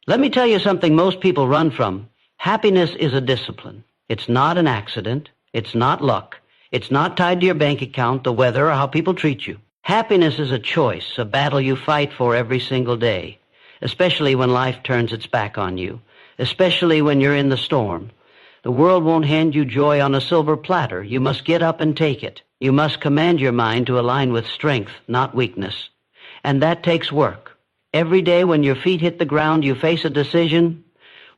Let me tell you something most people run from. Happiness is a discipline. It's not an accident. It's not luck. It's not tied to your bank account, the weather, or how people treat you. Happiness is a choice, a battle you fight for every single day, especially when life turns its back on you, especially when you're in the storm. The world won't hand you joy on a silver platter. You must get up and take it. You must command your mind to align with strength, not weakness. And that takes work. Every day when your feet hit the ground, you face a decision.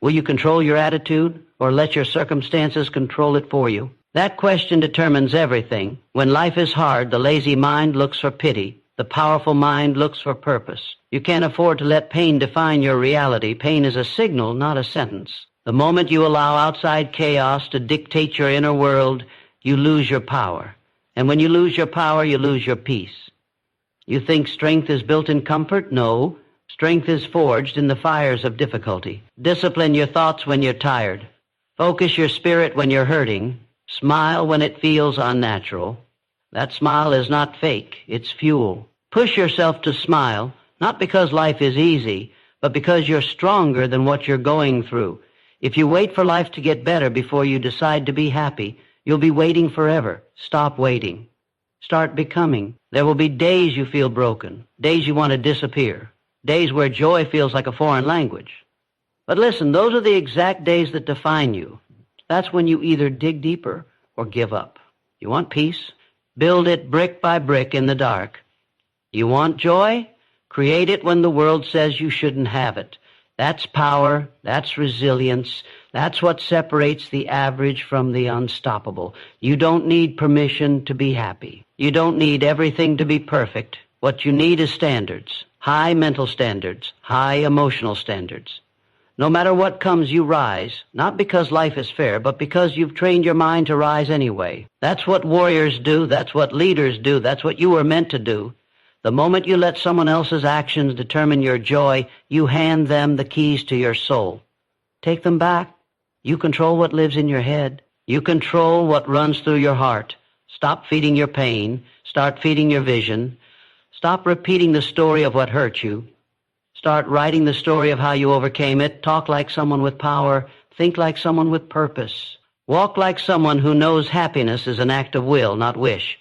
Will you control your attitude or let your circumstances control it for you? That question determines everything. When life is hard, the lazy mind looks for pity. The powerful mind looks for purpose. You can't afford to let pain define your reality. Pain is a signal, not a sentence. The moment you allow outside chaos to dictate your inner world, you lose your power. And when you lose your power, you lose your peace. You think strength is built in comfort? No. Strength is forged in the fires of difficulty. Discipline your thoughts when you're tired. Focus your spirit when you're hurting. Smile when it feels unnatural. That smile is not fake. It's fuel. Push yourself to smile, not because life is easy, but because you're stronger than what you're going through. If you wait for life to get better before you decide to be happy, you'll be waiting forever. Stop waiting. Start becoming. There will be days you feel broken, days you want to disappear, days where joy feels like a foreign language. But listen, those are the exact days that define you. That's when you either dig deeper or give up. You want peace? Build it brick by brick in the dark. You want joy? Create it when the world says you shouldn't have it. That's power. That's resilience. That's what separates the average from the unstoppable. You don't need permission to be happy. You don't need everything to be perfect. What you need is standards. High mental standards. High emotional standards. No matter what comes, you rise, not because life is fair, but because you've trained your mind to rise anyway. That's what warriors do. That's what leaders do. That's what you were meant to do. The moment you let someone else's actions determine your joy, you hand them the keys to your soul. Take them back. You control what lives in your head. You control what runs through your heart. Stop feeding your pain. Start feeding your vision. Stop repeating the story of what hurt you. Start writing the story of how you overcame it. Talk like someone with power. Think like someone with purpose. Walk like someone who knows happiness is an act of will, not wish.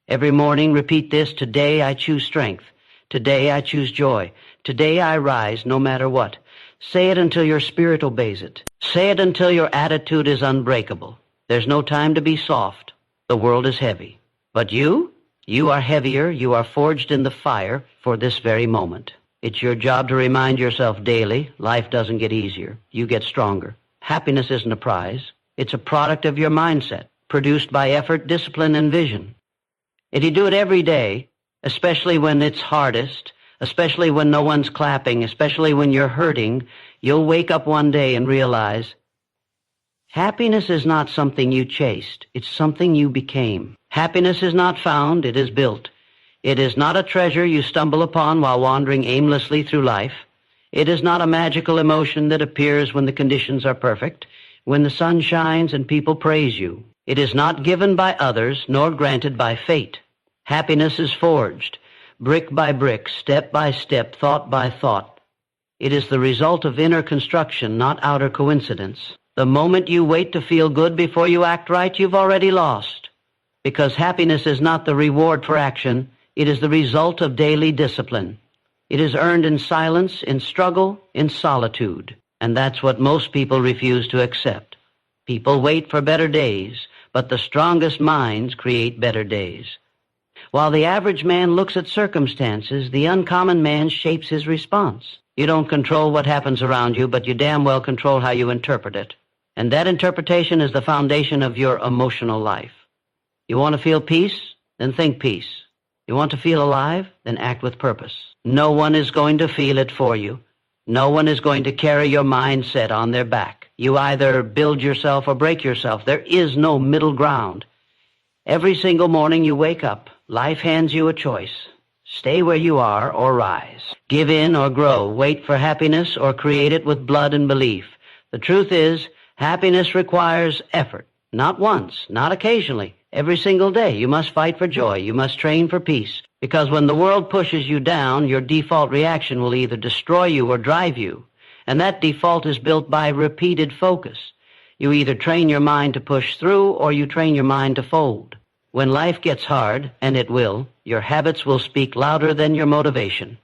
Every morning repeat this: today I choose strength. Today I choose joy. Today I rise no matter what. Say it until your spirit obeys it. Say it until your attitude is unbreakable. There's no time to be soft. The world is heavy. But you are heavier. You are forged in the fire for this very moment. It's your job to remind yourself daily, life doesn't get easier. You get stronger. Happiness isn't a prize. It's a product of your mindset, produced by effort, discipline, and vision. If you do it every day, especially when it's hardest, especially when no one's clapping, especially when you're hurting, you'll wake up one day and realize happiness is not something you chased. It's something you became. Happiness is not found. It is built. It is not a treasure you stumble upon while wandering aimlessly through life. It is not a magical emotion that appears when the conditions are perfect, when the sun shines and people praise you. It is not given by others, nor granted by fate. Happiness is forged, brick by brick, step by step, thought by thought. It is the result of inner construction, not outer coincidence. The moment you wait to feel good before you act right, you've already lost. Because happiness is not the reward for action, it is the result of daily discipline. It is earned in silence, in struggle, in solitude. And that's what most people refuse to accept. People wait for better days, but the strongest minds create better days. While the average man looks at circumstances, the uncommon man shapes his response. You don't control what happens around you, but you damn well control how you interpret it. And that interpretation is the foundation of your emotional life. You want to feel peace? Then think peace. You want to feel alive? Then act with purpose. No one is going to feel it for you. No one is going to carry your mindset on their back. You either build yourself or break yourself. There is no middle ground. Every single morning you wake up, life hands you a choice. Stay where you are or rise. Give in or grow. Wait for happiness or create it with blood and belief. The truth is, happiness requires effort. Not once, not occasionally. Every single day you must fight for joy. You must train for peace. Because when the world pushes you down, your default reaction will either destroy you or drive you. And that default is built by repeated focus. You either train your mind to push through or you train your mind to fold. When life gets hard, and it will, your habits will speak louder than your motivation.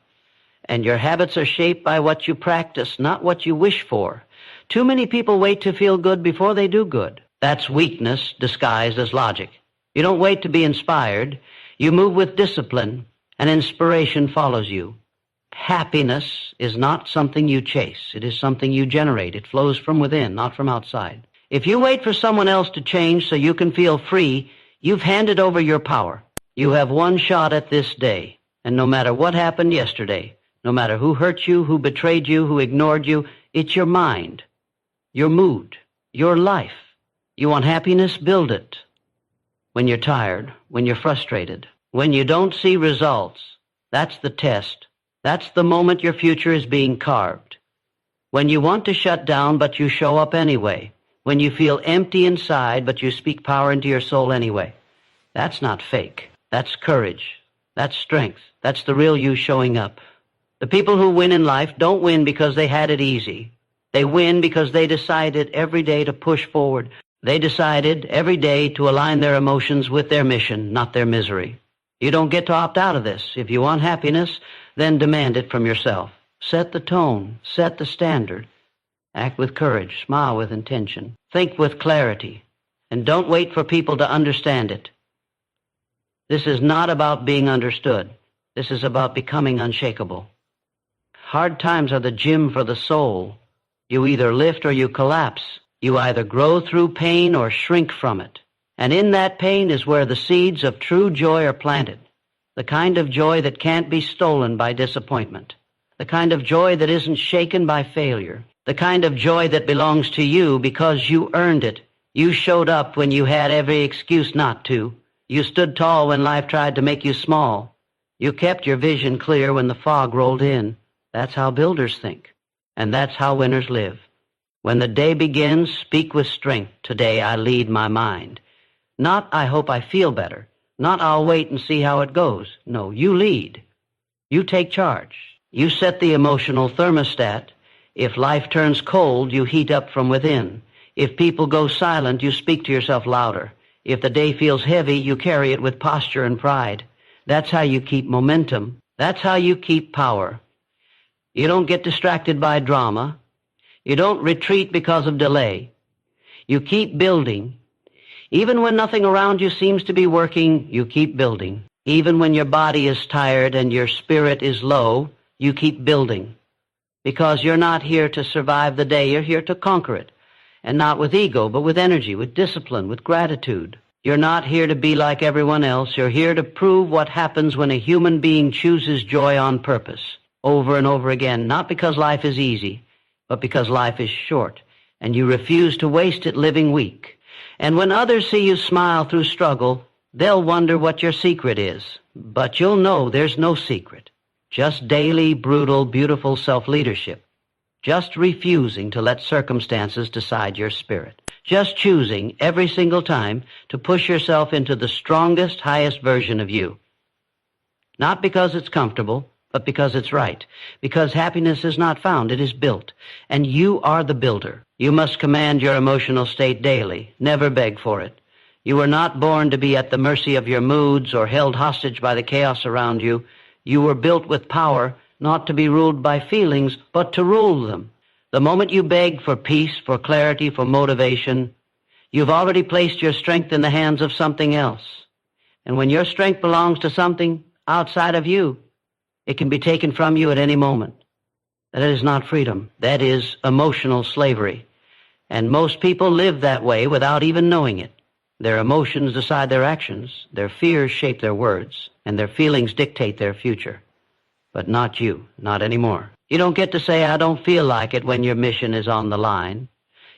And your habits are shaped by what you practice, not what you wish for. Too many people wait to feel good before they do good. That's weakness disguised as logic. You don't wait to be inspired. You move with discipline, and inspiration follows you. Happiness is not something you chase. It is something you generate. It flows from within, not from outside. If you wait for someone else to change so you can feel free, you've handed over your power. You have one shot at this day, and no matter what happened yesterday, no matter who hurt you, who betrayed you, who ignored you, it's your mind, your mood, your life. You want happiness? Build it. When you're tired, when you're frustrated, when you don't see results, that's the test. That's the moment your future is being carved. When you want to shut down, but you show up anyway. When you feel empty inside, but you speak power into your soul anyway. That's not fake. That's courage. That's strength. That's the real you showing up. The people who win in life don't win because they had it easy. They win because they decided every day to push forward. They decided every day to align their emotions with their mission, not their misery. You don't get to opt out of this. If you want happiness, then demand it from yourself. Set the tone. Set the standard. Act with courage. Smile with intention. Think with clarity. And don't wait for people to understand it. This is not about being understood. This is about becoming unshakable. Hard times are the gym for the soul. You either lift or you collapse. You either grow through pain or shrink from it. And in that pain is where the seeds of true joy are planted. The kind of joy that can't be stolen by disappointment. The kind of joy that isn't shaken by failure. The kind of joy that belongs to you because you earned it. You showed up when you had every excuse not to. You stood tall when life tried to make you small. You kept your vision clear when the fog rolled in. That's how builders think. And that's how winners live. When the day begins, speak with strength. Today I lead my mind. Not, I hope I feel better. Not, I'll wait and see how it goes. No, you lead. You take charge. You set the emotional thermostat. If life turns cold, you heat up from within. If people go silent, you speak to yourself louder. If the day feels heavy, you carry it with posture and pride. That's how you keep momentum. That's how you keep power. You don't get distracted by drama. You don't retreat because of delay. You keep building. Even when nothing around you seems to be working, you keep building. Even when your body is tired and your spirit is low, you keep building. Because you're not here to survive the day, you're here to conquer it. And not with ego, but with energy, with discipline, with gratitude. You're not here to be like everyone else. You're here to prove what happens when a human being chooses joy on purpose, over and over again, not because life is easy, but because life is short, and you refuse to waste it living weak. And when others see you smile through struggle, they'll wonder what your secret is. But you'll know there's no secret. Just daily, brutal, beautiful self-leadership. Just refusing to let circumstances decide your spirit. Just choosing every single time to push yourself into the strongest, highest version of you. Not because it's comfortable, but because it's right. Because happiness is not found, it is built. And you are the builder. You must command your emotional state daily. Never beg for it. You were not born to be at the mercy of your moods or held hostage by the chaos around you. You were built with power, not to be ruled by feelings, but to rule them. The moment you beg for peace, for clarity, for motivation, you've already placed your strength in the hands of something else. And when your strength belongs to something outside of you, it can be taken from you at any moment. That is not freedom. That is emotional slavery. And most people live that way without even knowing it. Their emotions decide their actions, their fears shape their words, and their feelings dictate their future. But not you, not anymore. You don't get to say, I don't feel like it when your mission is on the line.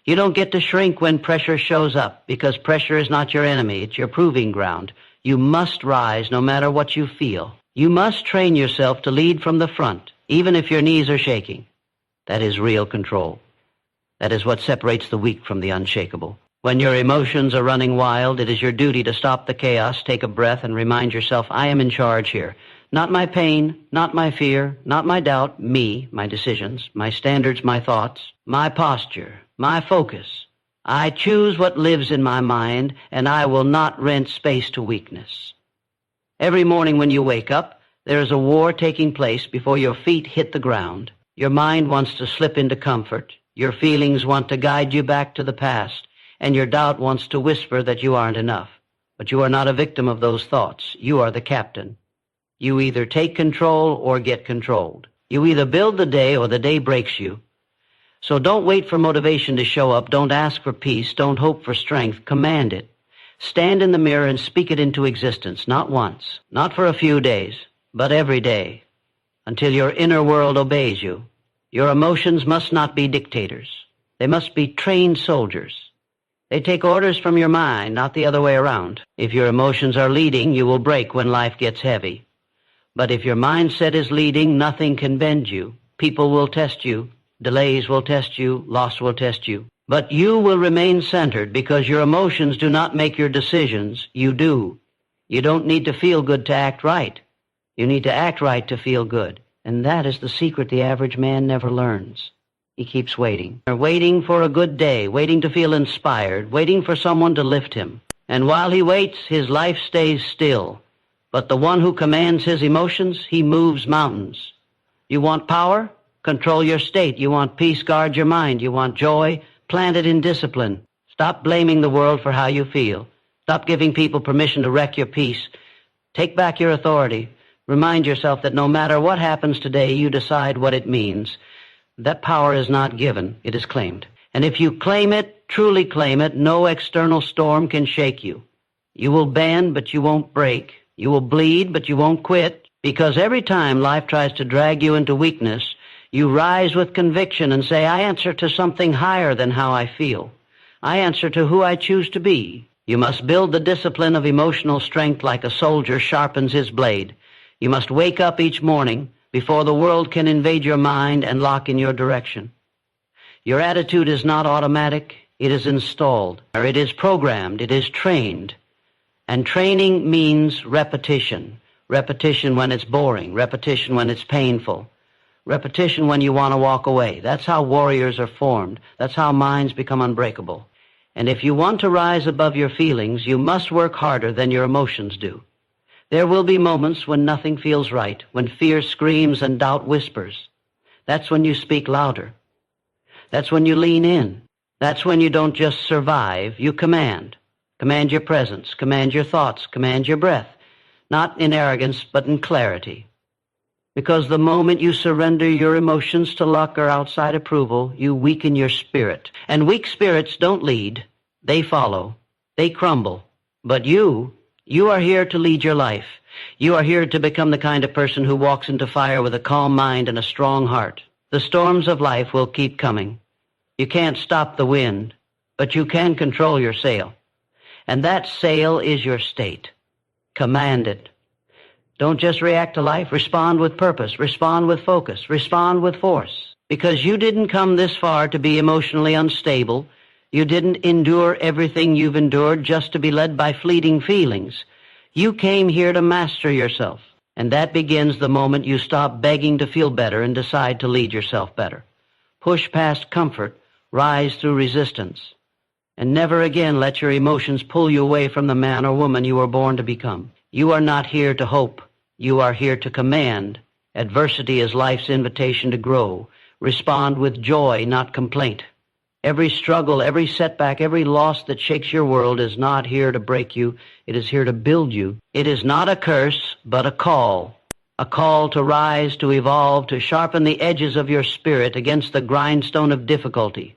You don't get to shrink when pressure shows up, because pressure is not your enemy, it's your proving ground. You must rise no matter what you feel. You must train yourself to lead from the front, even if your knees are shaking. That is real control. That is what separates the weak from the unshakable. When your emotions are running wild, it is your duty to stop the chaos, take a breath, and remind yourself, I am in charge here. Not my pain, not my fear, not my doubt, me, my decisions, my standards, my thoughts, my posture, my focus. I choose what lives in my mind, and I will not rent space to weakness. Every morning when you wake up, there is a war taking place before your feet hit the ground. Your mind wants to slip into comfort. Your feelings want to guide you back to the past, and your doubt wants to whisper that you aren't enough. But you are not a victim of those thoughts. You are the captain. You either take control or get controlled. You either build the day or the day breaks you. So don't wait for motivation to show up. Don't ask for peace. Don't hope for strength. Command it. Stand in the mirror and speak it into existence, not once, not for a few days, but every day, until your inner world obeys you. Your emotions must not be dictators. They must be trained soldiers. They take orders from your mind, not the other way around. If your emotions are leading, you will break when life gets heavy. But if your mindset is leading, nothing can bend you. People will test you. Delays will test you. Loss will test you. But you will remain centered because your emotions do not make your decisions. You do. You don't need to feel good to act right. You need to act right to feel good. And that is the secret the average man never learns. He keeps waiting. Waiting for a good day, waiting to feel inspired, waiting for someone to lift him. And while he waits, his life stays still. But the one who commands his emotions, he moves mountains. You want power? Control your state. You want peace? Guard your mind. You want joy? Plant it in discipline. Stop blaming the world for how you feel. Stop giving people permission to wreck your peace. Take back your authority. Remind yourself that no matter what happens today, you decide what it means. That power is not given, it is claimed. And if you claim it, truly claim it, no external storm can shake you. You will bend, but you won't break. You will bleed, but you won't quit. Because every time life tries to drag you into weakness, you rise with conviction and say, I answer to something higher than how I feel. I answer to who I choose to be. You must build the discipline of emotional strength like a soldier sharpens his blade. You must wake up each morning before the world can invade your mind and lock in your direction. Your attitude is not automatic. It is installed, or it is programmed, it is trained. And training means repetition. Repetition when it's boring. Repetition when it's painful. Repetition when you want to walk away. That's how warriors are formed. That's how minds become unbreakable. And if you want to rise above your feelings, you must work harder than your emotions do. There will be moments when nothing feels right, when fear screams and doubt whispers. That's when you speak louder. That's when you lean in. That's when you don't just survive, you command. Command your presence, command your thoughts, command your breath. Not in arrogance, but in clarity. Because the moment you surrender your emotions to luck or outside approval, you weaken your spirit. And weak spirits don't lead. They follow. They crumble. But you are here to lead your life. You are here to become the kind of person who walks into fire with a calm mind and a strong heart. The storms of life will keep coming. You can't stop the wind, but you can control your sail. And that sail is your state. Command it. Don't just react to life. Respond with purpose. Respond with focus. Respond with force. Because you didn't come this far to be emotionally unstable. You didn't endure everything you've endured just to be led by fleeting feelings. You came here to master yourself. And that begins the moment you stop begging to feel better and decide to lead yourself better. Push past comfort. Rise through resistance. And never again let your emotions pull you away from the man or woman you were born to become. You are not here to hope. You are here to command. Adversity is life's invitation to grow. Respond with joy, not complaint. Every struggle, every setback, every loss that shakes your world is not here to break you. It is here to build you. It is not a curse, but a call. A call to rise, to evolve, to sharpen the edges of your spirit against the grindstone of difficulty.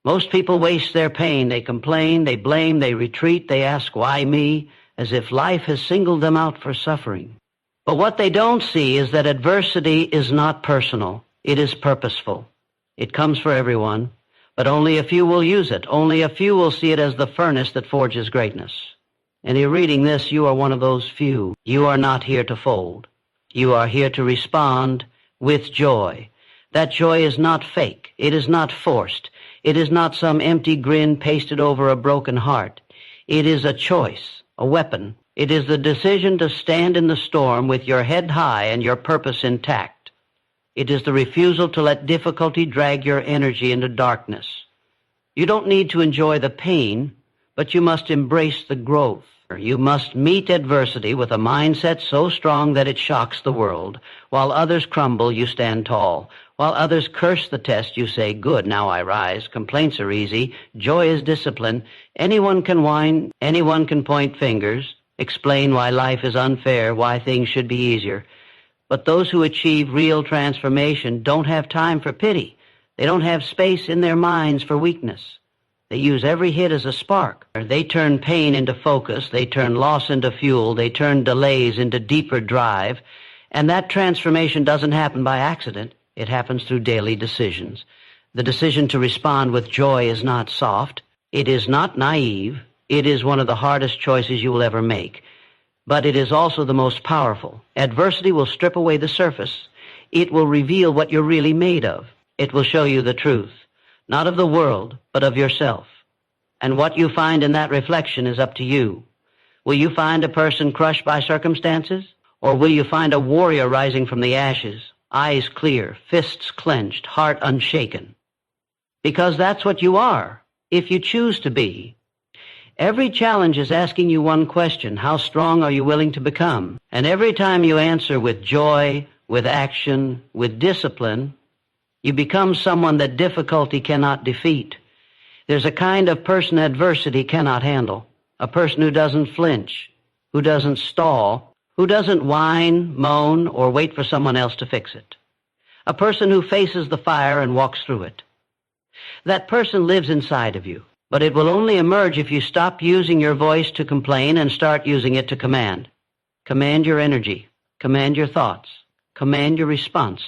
Most people waste their pain. They complain, they blame, they retreat, they ask, why me? As if life has singled them out for suffering. But what they don't see is that adversity is not personal. It is purposeful. It comes for everyone, but only a few will use it. Only a few will see it as the furnace that forges greatness. And in reading this, you are one of those few. You are not here to fold. You are here to respond with joy. That joy is not fake. It is not forced. It is not some empty grin pasted over a broken heart. It is a choice, a weapon. It is the decision to stand in the storm with your head high and your purpose intact. It is the refusal to let difficulty drag your energy into darkness. You don't need to enjoy the pain, but you must embrace the growth. You must meet adversity with a mindset so strong that it shocks the world. While others crumble, you stand tall. While others curse the test, you say, good, now I rise. Complaints are easy. Joy is discipline. Anyone can whine. Anyone can point fingers, explain why life is unfair, why things should be easier. But those who achieve real transformation don't have time for pity. They don't have space in their minds for weakness. They use every hit as a spark. They turn pain into focus. They turn loss into fuel. They turn delays into deeper drive. And that transformation doesn't happen by accident. It happens through daily decisions. The decision to respond with joy is not soft. It is not naive. It is one of the hardest choices you will ever make. But it is also the most powerful. Adversity will strip away the surface. It will reveal what you're really made of. It will show you the truth. Not of the world, but of yourself. And what you find in that reflection is up to you. Will you find a person crushed by circumstances? Or will you find a warrior rising from the ashes, eyes clear, fists clenched, heart unshaken? Because that's what you are, if you choose to be. Every challenge is asking you one question: how strong are you willing to become? And every time you answer with joy, with action, with discipline, you become someone that difficulty cannot defeat. There's a kind of person adversity cannot handle. A person who doesn't flinch, who doesn't stall, who doesn't whine, moan, or wait for someone else to fix it. A person who faces the fire and walks through it. That person lives inside of you, but it will only emerge if you stop using your voice to complain and start using it to command. Command your energy. Command your thoughts. Command your response.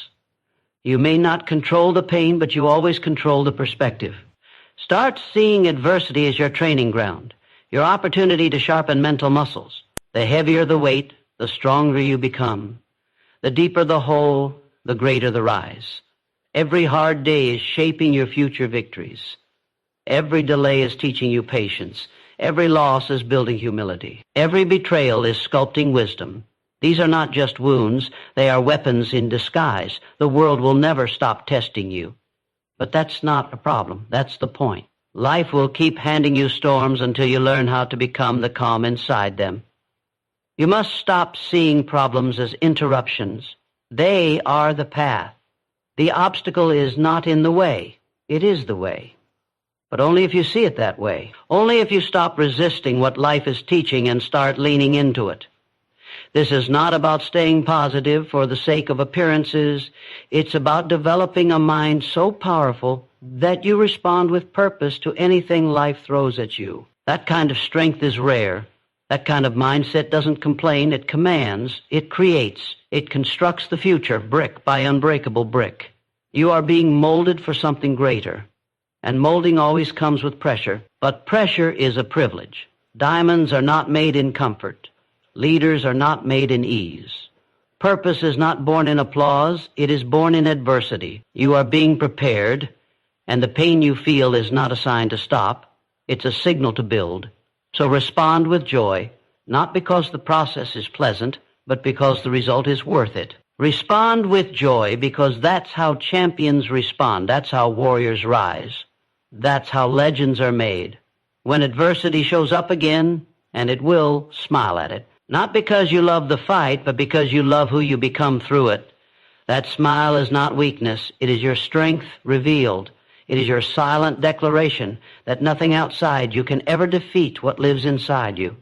You may not control the pain, but you always control the perspective. Start seeing adversity as your training ground, your opportunity to sharpen mental muscles. The heavier the weight, the stronger you become. The deeper the hole, the greater the rise. Every hard day is shaping your future victories. Every delay is teaching you patience. Every loss is building humility. Every betrayal is sculpting wisdom. These are not just wounds, they are weapons in disguise. The world will never stop testing you. But that's not a problem, that's the point. Life will keep handing you storms until you learn how to become the calm inside them. You must stop seeing problems as interruptions. They are the path. The obstacle is not in the way, it is the way. But only if you see it that way. Only if you stop resisting what life is teaching and start leaning into it. This is not about staying positive for the sake of appearances. It's about developing a mind so powerful that you respond with purpose to anything life throws at you. That kind of strength is rare. That kind of mindset doesn't complain, it commands, it creates, it constructs the future brick by unbreakable brick. You are being molded for something greater. And molding always comes with pressure, but pressure is a privilege. Diamonds are not made in comfort. Leaders are not made in ease. Purpose is not born in applause, it is born in adversity. You are being prepared, and the pain you feel is not a sign to stop. It's a signal to build. So respond with joy, not because the process is pleasant, but because the result is worth it. Respond with joy because that's how champions respond. That's how warriors rise. That's how legends are made. When adversity shows up again, and it will, smile at it. Not because you love the fight, but because you love who you become through it. That smile is not weakness. It is your strength revealed. It is your silent declaration that nothing outside you can ever defeat what lives inside you.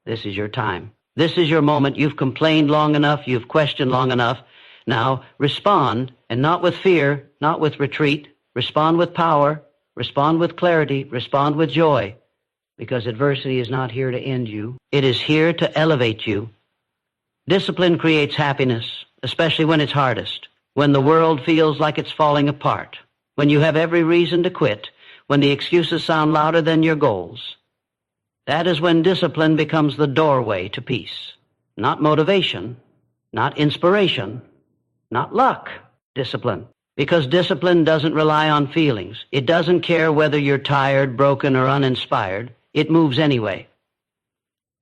This is your time. This is your moment. You've complained long enough. You've questioned long enough. Now respond, and not with fear, not with retreat. Respond with power. Respond with clarity. Respond with joy. Because adversity is not here to end you. It is here to elevate you. Discipline creates happiness, especially when it's hardest, when the world feels like it's falling apart, when you have every reason to quit, when the excuses sound louder than your goals. That is when discipline becomes the doorway to peace. Not motivation, not inspiration, not luck. Discipline. Because discipline doesn't rely on feelings. It doesn't care whether you're tired, broken, or uninspired. It moves anyway.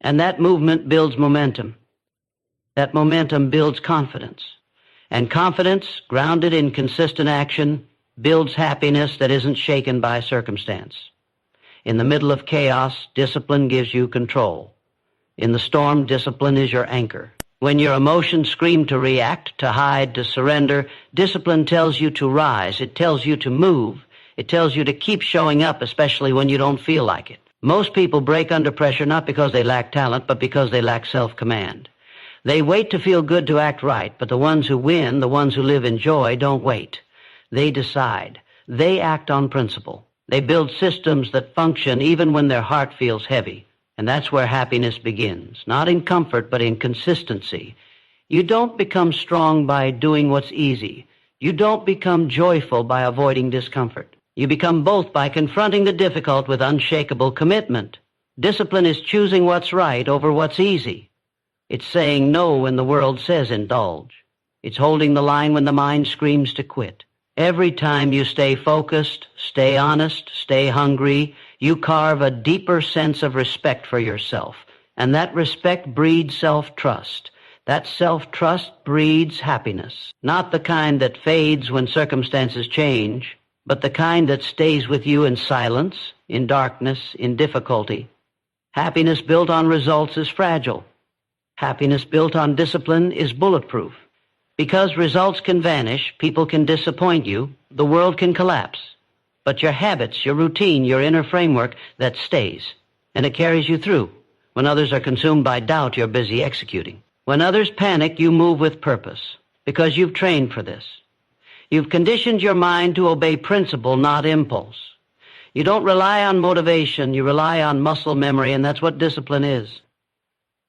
And that movement builds momentum. That momentum builds confidence. And confidence, grounded in consistent action, builds happiness that isn't shaken by circumstance. In the middle of chaos, discipline gives you control. In the storm, discipline is your anchor. When your emotions scream to react, to hide, to surrender, discipline tells you to rise. It tells you to move. It tells you to keep showing up, especially when you don't feel like it. Most people break under pressure not because they lack talent, but because they lack self-command. They wait to feel good to act right, but the ones who win, the ones who live in joy, don't wait. They decide. They act on principle. They build systems that function even when their heart feels heavy. And that's where happiness begins, not in comfort, but in consistency. You don't become strong by doing what's easy. You don't become joyful by avoiding discomfort. You become both by confronting the difficult with unshakable commitment. Discipline is choosing what's right over what's easy. It's saying no when the world says indulge. It's holding the line when the mind screams to quit. Every time you stay focused, stay honest, stay hungry, you carve a deeper sense of respect for yourself. And that respect breeds self-trust. That self-trust breeds happiness. Not the kind that fades when circumstances change, but the kind that stays with you in silence, in darkness, in difficulty. Happiness built on results is fragile. Happiness built on discipline is bulletproof. Because results can vanish, people can disappoint you, the world can collapse. But your habits, your routine, your inner framework, that stays. And it carries you through. When others are consumed by doubt, you're busy executing. When others panic, you move with purpose, because you've trained for this. You've conditioned your mind to obey principle, not impulse. You don't rely on motivation, you rely on muscle memory, and that's what discipline is.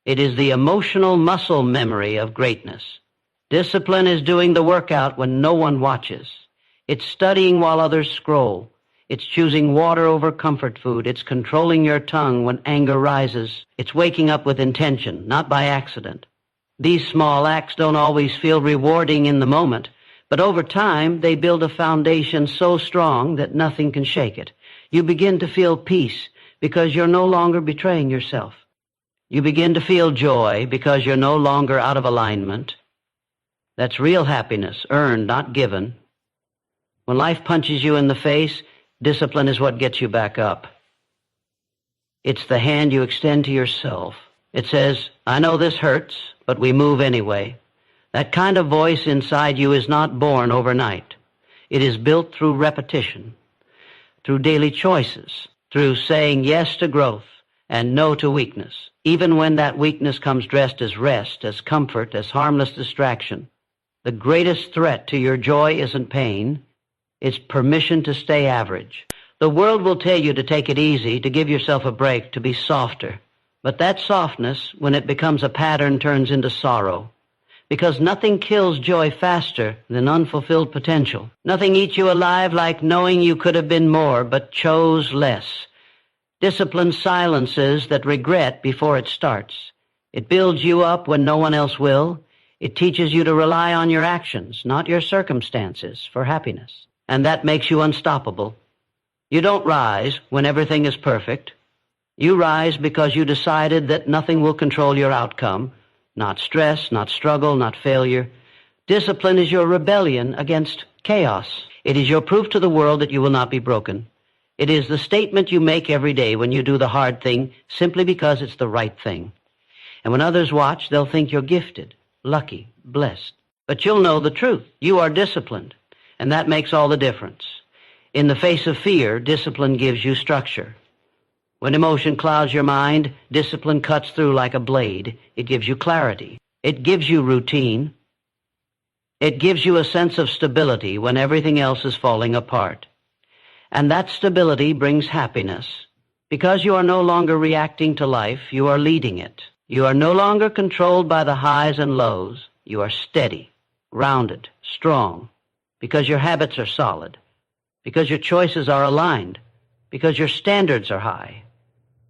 It is the emotional muscle memory of greatness. Discipline is doing the workout when no one watches. It's studying while others scroll. It's choosing water over comfort food. It's controlling your tongue when anger rises. It's waking up with intention, not by accident. These small acts don't always feel rewarding in the moment, but over time they build a foundation so strong that nothing can shake it. You begin to feel peace because you're no longer betraying yourself. You begin to feel joy because you're no longer out of alignment. That's real happiness, earned, not given. When life punches you in the face, discipline is what gets you back up. It's the hand you extend to yourself. It says, I know this hurts, but we move anyway. That kind of voice inside you is not born overnight. It is built through repetition, through daily choices, through saying yes to growth and no to weakness, even when that weakness comes dressed as rest, as comfort, as harmless distraction. The greatest threat to your joy isn't pain. It's permission to stay average. The world will tell you to take it easy, to give yourself a break, to be softer. But that softness, when it becomes a pattern, turns into sorrow. Because nothing kills joy faster than unfulfilled potential. Nothing eats you alive like knowing you could have been more, but chose less. Discipline silences that regret before it starts. It builds you up when no one else will. It teaches you to rely on your actions, not your circumstances, for happiness. And that makes you unstoppable. You don't rise when everything is perfect. You rise because you decided that nothing will control your outcome. Not stress, not struggle, not failure. Discipline is your rebellion against chaos. It is your proof to the world that you will not be broken. It is the statement you make every day when you do the hard thing simply because it's the right thing. And when others watch, they'll think you're gifted, lucky, blessed. But you'll know the truth. You are disciplined, and that makes all the difference. In the face of fear, discipline gives you structure. When emotion clouds your mind, discipline cuts through like a blade. It gives you clarity. It gives you routine. It gives you a sense of stability when everything else is falling apart. And that stability brings happiness. Because you are no longer reacting to life, you are leading it. You are no longer controlled by the highs and lows. You are steady, grounded, strong, because your habits are solid, because your choices are aligned, because your standards are high.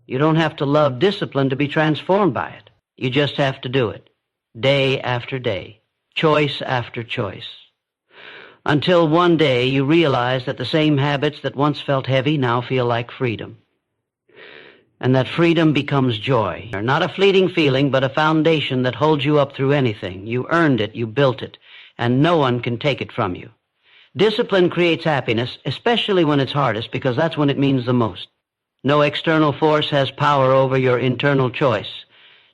You don't have to love discipline to be transformed by it. You just have to do it, day after day, choice after choice, until one day you realize that the same habits that once felt heavy now feel like freedom. and that freedom becomes joy. Not a fleeting feeling, but a foundation that holds you up through anything. You earned it, you built it, and no one can take it from you. Discipline creates happiness, especially when it's hardest, because that's when it means the most. No external force has power over your internal choice.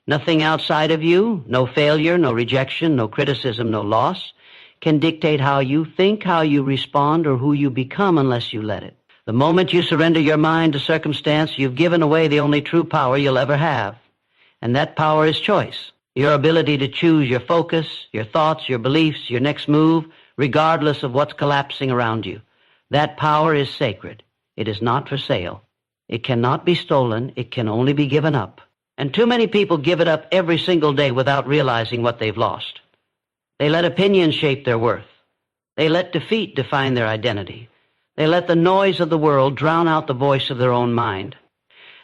Nothing outside of you, no failure, no rejection, no criticism, no loss, can dictate how you think, how you respond, or who you become unless you let it. The moment you surrender your mind to circumstance, you've given away the only true power you'll ever have. And that power is choice. Your ability to choose your focus, your thoughts, your beliefs, your next move, regardless of what's collapsing around you. That power is sacred. It is not for sale. It cannot be stolen. It can only be given up. And too many people give it up every single day without realizing what they've lost. They let opinions shape their worth. They let defeat define their identity. They let the noise of the world drown out the voice of their own mind.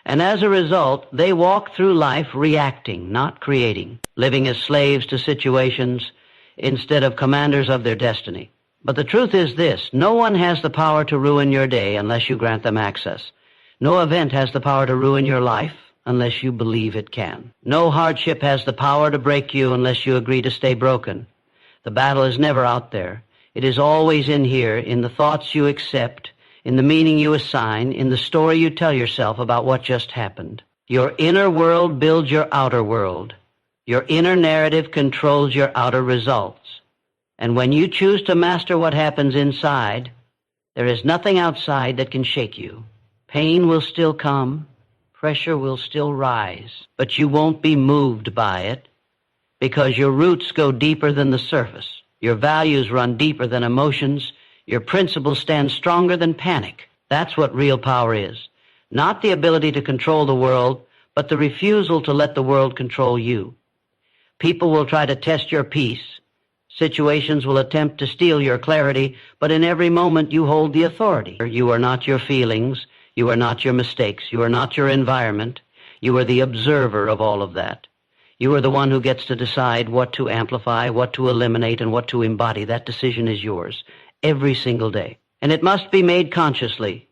And as a result, they walk through life reacting, not creating, living as slaves to situations instead of commanders of their destiny. But the truth is this: no one has the power to ruin your day unless you grant them access. No event has the power to ruin your life unless you believe it can. No hardship has the power to break you unless you agree to stay broken. The battle is never out there. It is always in here, in the thoughts you accept, in the meaning you assign, in the story you tell yourself about what just happened. Your inner world builds your outer world. Your inner narrative controls your outer results. And when you choose to master what happens inside, there is nothing outside that can shake you. Pain will still come, pressure will still rise, but you won't be moved by it because your roots go deeper than the surface. Your values run deeper than emotions. Your principles stand stronger than panic. That's what real power is. Not the ability to control the world, but the refusal to let the world control you. People will try to test your peace. Situations will attempt to steal your clarity, but in every moment you hold the authority. You are not your feelings. You are not your mistakes. You are not your environment. You are the observer of all of that. You are the one who gets to decide what to amplify, what to eliminate, and what to embody. That decision is yours every single day. And it must be made consciously.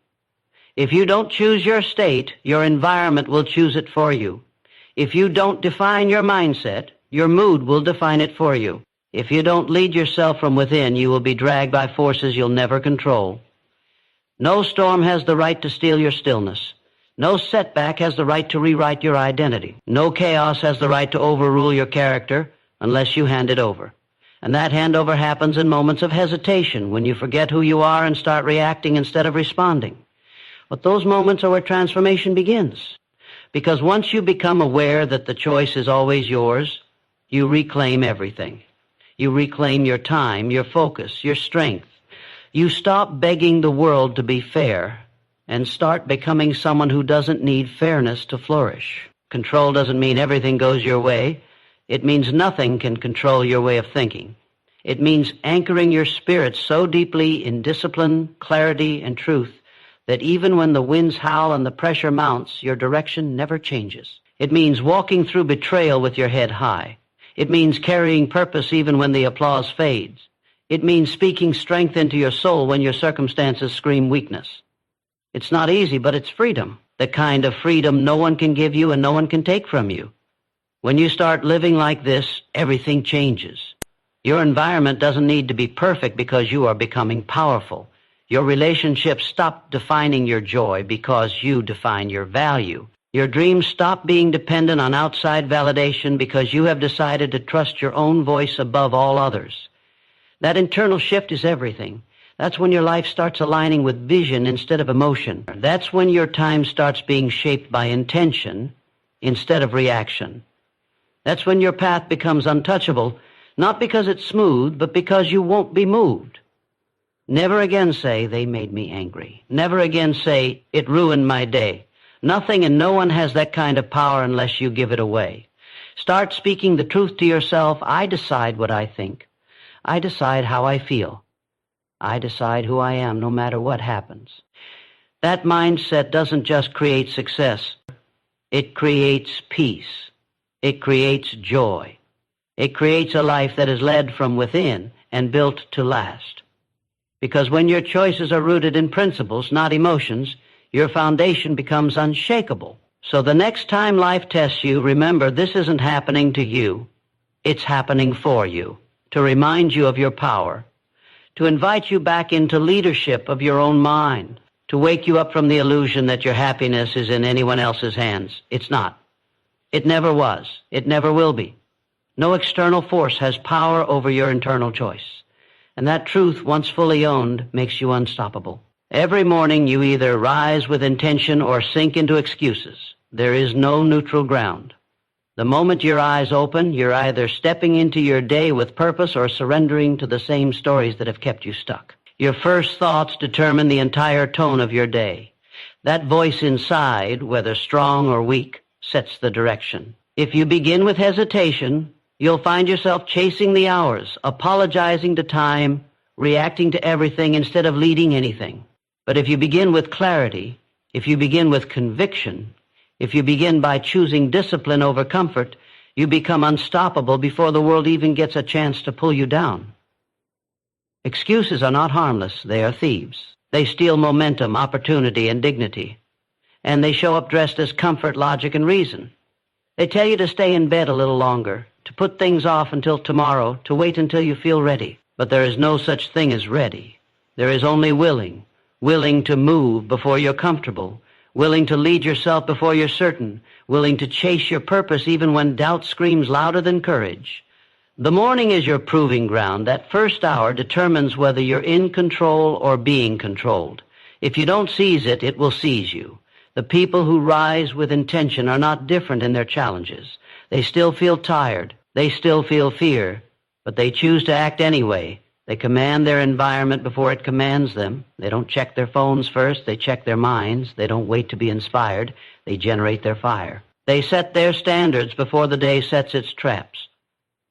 If you don't choose your state, your environment will choose it for you. If you don't define your mindset, your mood will define it for you. If you don't lead yourself from within, you will be dragged by forces you'll never control. No storm has the right to steal your stillness. No setback has the right to rewrite your identity. No chaos has the right to overrule your character unless you hand it over. And that handover happens in moments of hesitation, when you forget who you are and start reacting instead of responding. But those moments are where transformation begins. Because once you become aware that the choice is always yours, you reclaim everything. You reclaim your time, your focus, your strength. You stop begging the world to be fair and start becoming someone who doesn't need fairness to flourish. Control doesn't mean everything goes your way. It means nothing can control your way of thinking. It means anchoring your spirit so deeply in discipline, clarity, and truth that even when the winds howl and the pressure mounts, your direction never changes. It means walking through betrayal with your head high. It means carrying purpose even when the applause fades. It means speaking strength into your soul when your circumstances scream weakness. It's not easy, but it's freedom. The kind of freedom no one can give you and no one can take from you. When you start living like this, everything changes. Your environment doesn't need to be perfect because you are becoming powerful. Your relationships stop defining your joy because you define your value. Your dreams stop being dependent on outside validation because you have decided to trust your own voice above all others. That internal shift is everything. That's when your life starts aligning with vision instead of emotion. That's when your time starts being shaped by intention instead of reaction. That's when your path becomes untouchable, not because it's smooth, but because you won't be moved. Never again say, "They made me angry." Never again say, "It ruined my day." Nothing and no one has that kind of power unless you give it away. Start speaking the truth to yourself. I decide what I think. I decide how I feel. I decide who I am no matter what happens. That mindset doesn't just create success. It creates peace. It creates joy. It creates a life that is led from within and built to last. Because when your choices are rooted in principles, not emotions, your foundation becomes unshakable. So the next time life tests you, remember this isn't happening to you. It's happening for you, to remind you of your power, to invite you back into leadership of your own mind, to wake you up from the illusion that your happiness is in anyone else's hands. It's not. It never was. It never will be. No external force has power over your internal choice. And that truth, once fully owned, makes you unstoppable. Every morning you either rise with intention or sink into excuses. There is no neutral ground. The moment your eyes open, you're either stepping into your day with purpose or surrendering to the same stories that have kept you stuck. Your first thoughts determine the entire tone of your day. That voice inside, whether strong or weak, sets the direction. If you begin with hesitation, you'll find yourself chasing the hours, apologizing to time, reacting to everything instead of leading anything. But if you begin with clarity, if you begin with conviction, if you begin by choosing discipline over comfort, you become unstoppable before the world even gets a chance to pull you down. Excuses are not harmless. They are thieves. They steal momentum, opportunity, and dignity. And they show up dressed as comfort, logic, and reason. They tell you to stay in bed a little longer, to put things off until tomorrow, to wait until you feel ready. But there is no such thing as ready. There is only willing. Willing to move before you're comfortable. Willing to lead yourself before you're certain. Willing to chase your purpose even when doubt screams louder than courage. The morning is your proving ground. That first hour determines whether you're in control or being controlled. If you don't seize it, it will seize you. The people who rise with intention are not different in their challenges. They still feel tired. They still feel fear. But they choose to act anyway. They command their environment before it commands them. They don't check their phones first. They check their minds. They don't wait to be inspired. They generate their fire. They set their standards before the day sets its traps.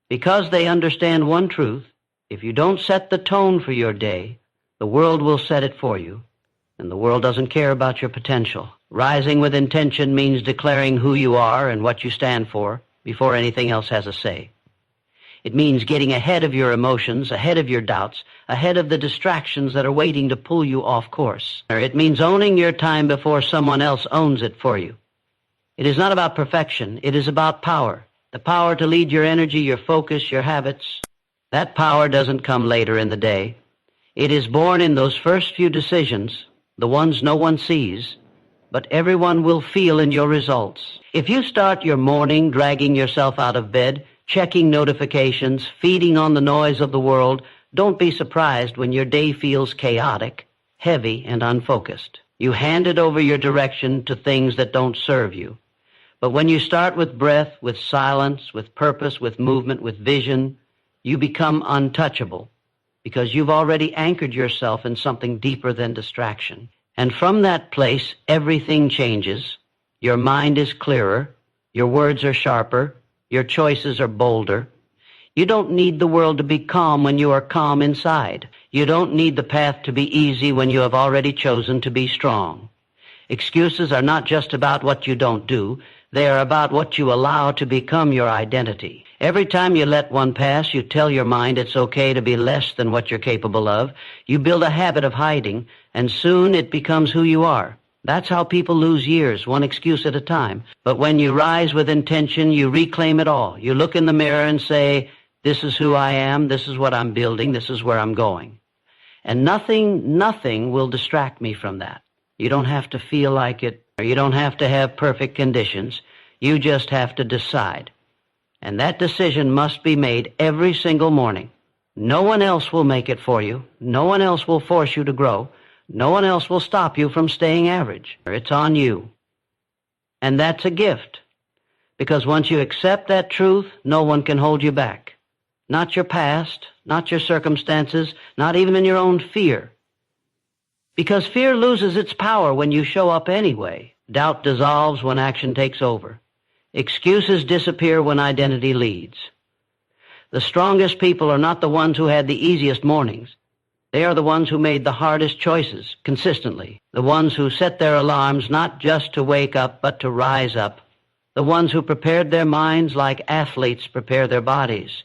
Because they understand one truth, if you don't set the tone for your day, the world will set it for you. And the world doesn't care about your potential. Rising with intention means declaring who you are and what you stand for before anything else has a say. It means getting ahead of your emotions, ahead of your doubts, ahead of the distractions that are waiting to pull you off course. It means owning your time before someone else owns it for you. It is not about perfection. It is about power. The power to lead your energy, your focus, your habits. That power doesn't come later in the day. It is born in those first few decisions, the ones no one sees, but everyone will feel in your results. If you start your morning dragging yourself out of bed, checking notifications, feeding on the noise of the world, don't be surprised when your day feels chaotic, heavy, and unfocused. You handed over your direction to things that don't serve you. But when you start with breath, with silence, with purpose, with movement, with vision, you become untouchable because you've already anchored yourself in something deeper than distraction. And from that place, everything changes. Your mind is clearer. Your words are sharper. Your choices are bolder. You don't need the world to be calm when you are calm inside. You don't need the path to be easy when you have already chosen to be strong. Excuses are not just about what you don't do. They are about what you allow to become your identity. Every time you let one pass, you tell your mind it's okay to be less than what you're capable of. You build a habit of hiding, and soon it becomes who you are. That's how people lose years, one excuse at a time. But when you rise with intention, you reclaim it all. You look in the mirror and say, this is who I am, this is what I'm building, this is where I'm going. And nothing will distract me from that. You don't have to feel like it, or you don't have to have perfect conditions. You just have to decide. And that decision must be made every single morning. No one else will make it for you. No one else will force you to grow. No one else will stop you from staying average. It's on you. And that's a gift. Because once you accept that truth, no one can hold you back. Not your past, not your circumstances, not even in your own fear. Because fear loses its power when you show up anyway. Doubt dissolves when action takes over. Excuses disappear when identity leads. The strongest people are not the ones who had the easiest mornings. They are the ones who made the hardest choices consistently. The ones who set their alarms not just to wake up, but to rise up. The ones who prepared their minds like athletes prepare their bodies.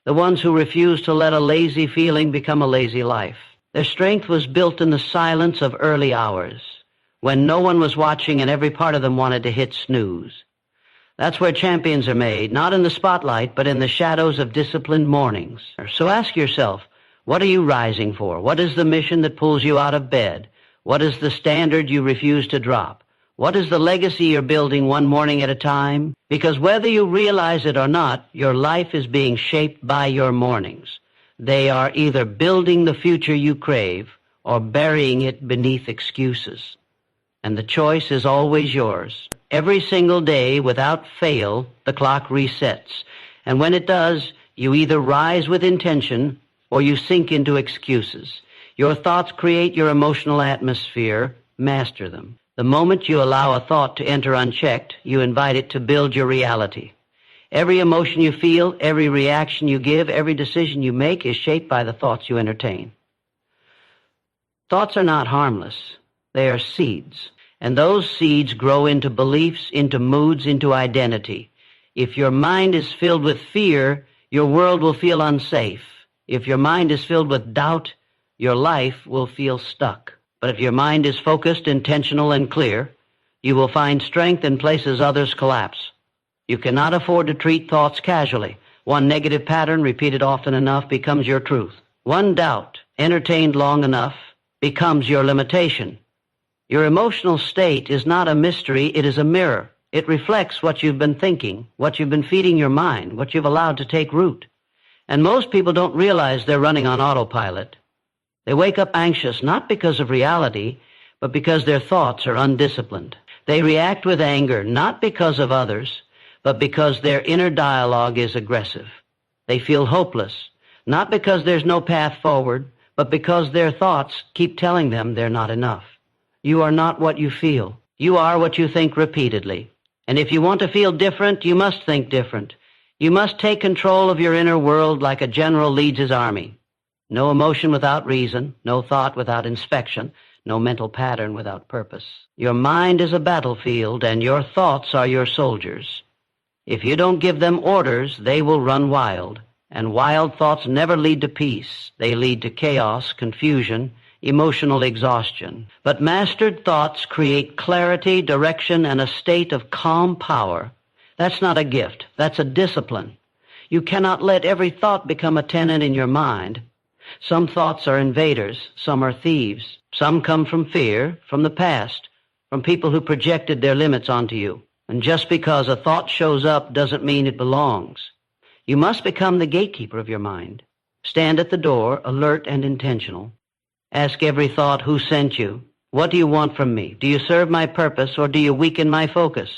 The ones who refused to let a lazy feeling become a lazy life. Their strength was built in the silence of early hours, when no one was watching and every part of them wanted to hit snooze. That's where champions are made, not in the spotlight, but in the shadows of disciplined mornings. So ask yourself, what are you rising for? What is the mission that pulls you out of bed? What is the standard you refuse to drop? What is the legacy you're building one morning at a time? Because whether you realize it or not, your life is being shaped by your mornings. They are either building the future you crave or burying it beneath excuses. And the choice is always yours. Every single day, without fail, the clock resets. And when it does, you either rise with intention or you sink into excuses. Your thoughts create your emotional atmosphere. Master them. The moment you allow a thought to enter unchecked, you invite it to build your reality. Every emotion you feel, every reaction you give, every decision you make is shaped by the thoughts you entertain. Thoughts are not harmless. They are seeds. And those seeds grow into beliefs, into moods, into identity. If your mind is filled with fear, your world will feel unsafe. If your mind is filled with doubt, your life will feel stuck. But if your mind is focused, intentional, and clear, you will find strength in places others collapse. You cannot afford to treat thoughts casually. One negative pattern repeated often enough becomes your truth. One doubt entertained long enough becomes your limitation. Your emotional state is not a mystery, it is a mirror. It reflects what you've been thinking, what you've been feeding your mind, what you've allowed to take root. And most people don't realize they're running on autopilot. They wake up anxious not because of reality, but because their thoughts are undisciplined. They react with anger not because of others, but because their inner dialogue is aggressive. They feel hopeless, not because there's no path forward, but because their thoughts keep telling them they're not enough. You are not what you feel. You are what you think repeatedly. And if you want to feel different, you must think different. You must take control of your inner world like a general leads his army. No emotion without reason, no thought without inspection, no mental pattern without purpose. Your mind is a battlefield, and your thoughts are your soldiers. If you don't give them orders, they will run wild. And wild thoughts never lead to peace. They lead to chaos, confusion, emotional exhaustion. But mastered thoughts create clarity, direction, and a state of calm power. That's not a gift. That's a discipline. You cannot let every thought become a tenant in your mind. Some thoughts are invaders. Some are thieves. Some come from fear, from the past, from people who projected their limits onto you. And just because a thought shows up doesn't mean it belongs. You must become the gatekeeper of your mind. Stand at the door, alert and intentional. Ask every thought, who sent you? What do you want from me? Do you serve my purpose or do you weaken my focus?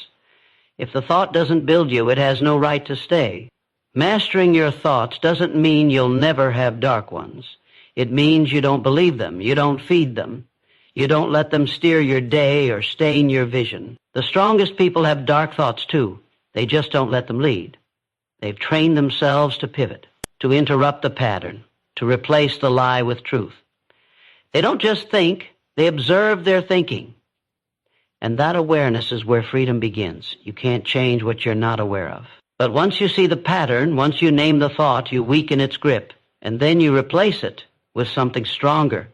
If the thought doesn't build you, it has no right to stay. Mastering your thoughts doesn't mean you'll never have dark ones. It means you don't believe them, you don't feed them. You don't let them steer your day or stain your vision. The strongest people have dark thoughts too. They just don't let them lead. They've trained themselves to pivot, to interrupt the pattern, to replace the lie with truth. They don't just think, they observe their thinking. And that awareness is where freedom begins. You can't change what you're not aware of. But once you see the pattern, once you name the thought, you weaken its grip, and then you replace it with something stronger.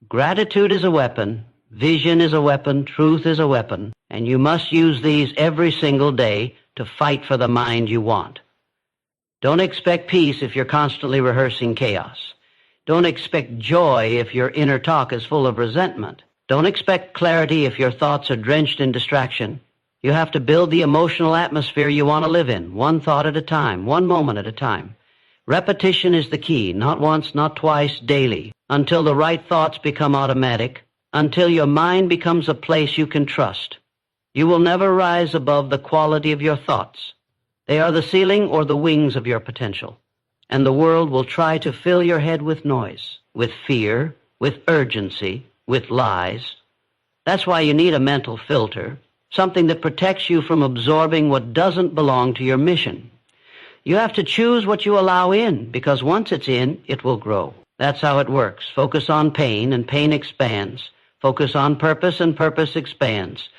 Gratitude is a weapon, vision is a weapon, truth is a weapon, and you must use these every single day to fight for the mind you want. Don't expect peace if you're constantly rehearsing chaos. Don't expect joy if your inner talk is full of resentment. Don't expect clarity if your thoughts are drenched in distraction. You have to build the emotional atmosphere you want to live in, one thought at a time, one moment at a time. Repetition is the key, not once, not twice, daily, until the right thoughts become automatic, until your mind becomes a place you can trust. You will never rise above the quality of your thoughts. They are the ceiling or the wings of your potential. And the world will try to fill your head with noise, with fear, with urgency, with lies. That's why you need a mental filter, something that protects you from absorbing what doesn't belong to your mission. You have to choose what you allow in, because once it's in, it will grow. That's how it works. Focus on pain, and pain expands. Focus on purpose, and purpose expands.